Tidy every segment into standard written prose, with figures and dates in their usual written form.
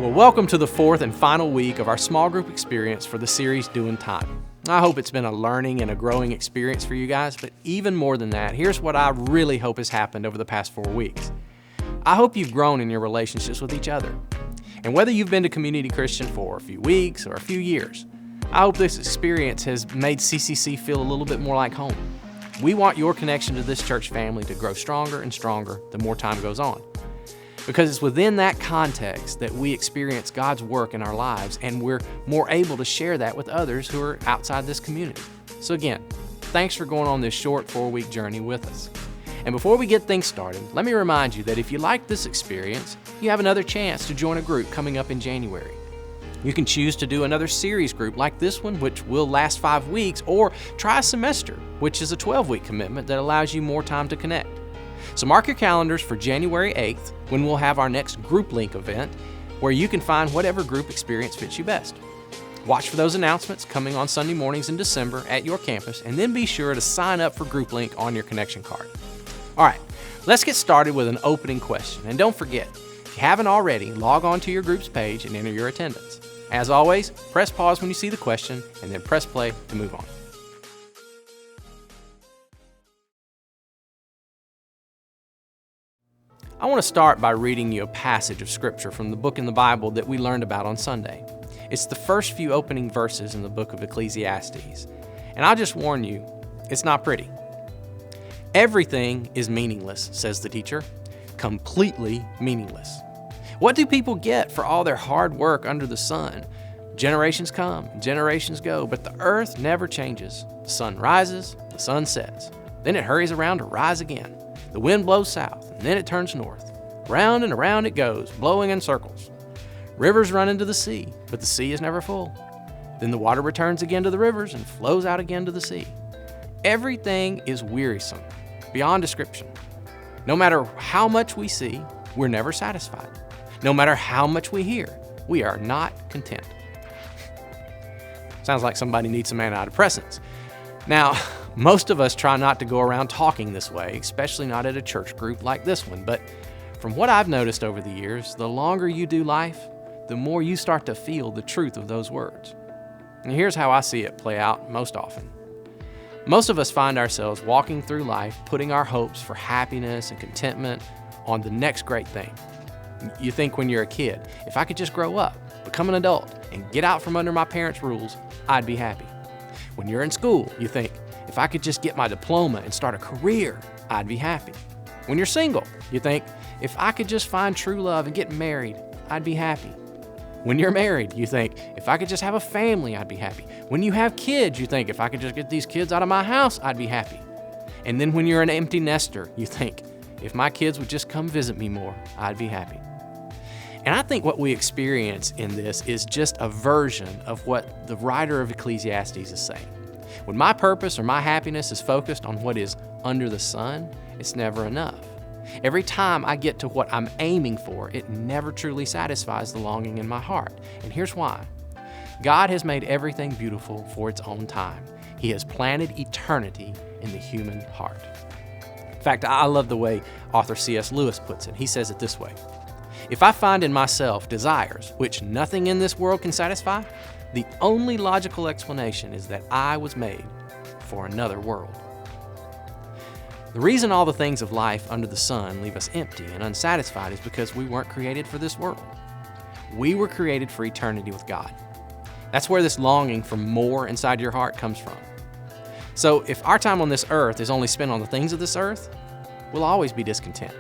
Well, welcome to the fourth and final week of our small group experience for the series Doin Time. I hope it's been a learning and a growing experience for you guys, but even more than that, here's what I really hope has happened over the past 4 weeks. I hope you've grown in your relationships with each other. And whether you've been to Community Christian for a few weeks or a few years, I hope this experience has made CCC feel a little bit more like home. We want your connection to this church family to grow stronger and stronger the more time goes on. Because it's within that context that we experience God's work in our lives, and we're more able to share that with others who are outside this community. So again, thanks for going on this short 4-week journey with us. And before we get things started, let me remind you that if you like this experience, you have another chance to join a group coming up in January. You can choose to do another series group like this one, which will last 5 weeks, or try a semester, which is a 12-week commitment that allows you more time to connect. So mark your calendars for January 8th, when we'll have our next group link event, where you can find whatever group experience fits you best. Watch for those announcements coming on Sunday mornings in December at your campus, and then be sure to sign up for group link on your connection card. All right, let's get started with an opening question. And don't forget, if you haven't already, log on to your group's page and enter your attendance. As always, press pause when you see the question, and then press play to move on. I want to start by reading you a passage of Scripture from the book in the Bible that we learned about on Sunday. It's the first few opening verses in the book of Ecclesiastes. And I'll just warn you, it's not pretty. Everything is meaningless, says the teacher. Completely meaningless. What do people get for all their hard work under the sun? Generations come, generations go, but the earth never changes. The sun rises, the sun sets. Then it hurries around to rise again. The wind blows south, and then it turns north. Round and around it goes, blowing in circles. Rivers run into the sea, but the sea is never full. Then the water returns again to the rivers and flows out again to the sea. Everything is wearisome, beyond description. No matter how much we see, we're never satisfied. No matter how much we hear, we are not content. Sounds like somebody needs some antidepressants. Now, most of us try not to go around talking this way, especially not at a church group like this one. But from what I've noticed over the years, the longer you do life, the more you start to feel the truth of those words. And here's how I see it play out most often. Most of us find ourselves walking through life, putting our hopes for happiness and contentment on the next great thing. You think when you're a kid, if I could just grow up, become an adult, and get out from under my parents' rules, I'd be happy. When you're in school, you think, if I could just get my diploma and start a career, I'd be happy. When you're single, you think, if I could just find true love and get married, I'd be happy. When you're married, you think, if I could just have a family, I'd be happy. When you have kids, you think, if I could just get these kids out of my house, I'd be happy. And then when you're an empty nester, you think, if my kids would just come visit me more, I'd be happy. And I think what we experience in this is just a version of what the writer of Ecclesiastes is saying. When my purpose or my happiness is focused on what is under the sun, it's never enough. Every time I get to what I'm aiming for, it never truly satisfies the longing in my heart. And here's why. God has made everything beautiful for its own time. He has planted eternity in the human heart. In fact, I love the way author C.S. Lewis puts it. He says it this way: if I find in myself desires which nothing in this world can satisfy, the only logical explanation is that I was made for another world. The reason all the things of life under the sun leave us empty and unsatisfied is because we weren't created for this world. We were created for eternity with God. That's where this longing for more inside your heart comes from. So if our time on this earth is only spent on the things of this earth, we'll always be discontent.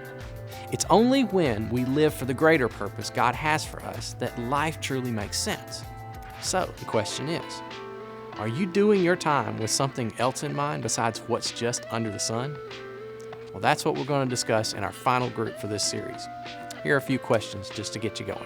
It's only when we live for the greater purpose God has for us that life truly makes sense. So the question is, are you doing your time with something else in mind besides what's just under the sun? Well, that's what we're going to discuss in our final group for this series. Here are a few questions just to get you going.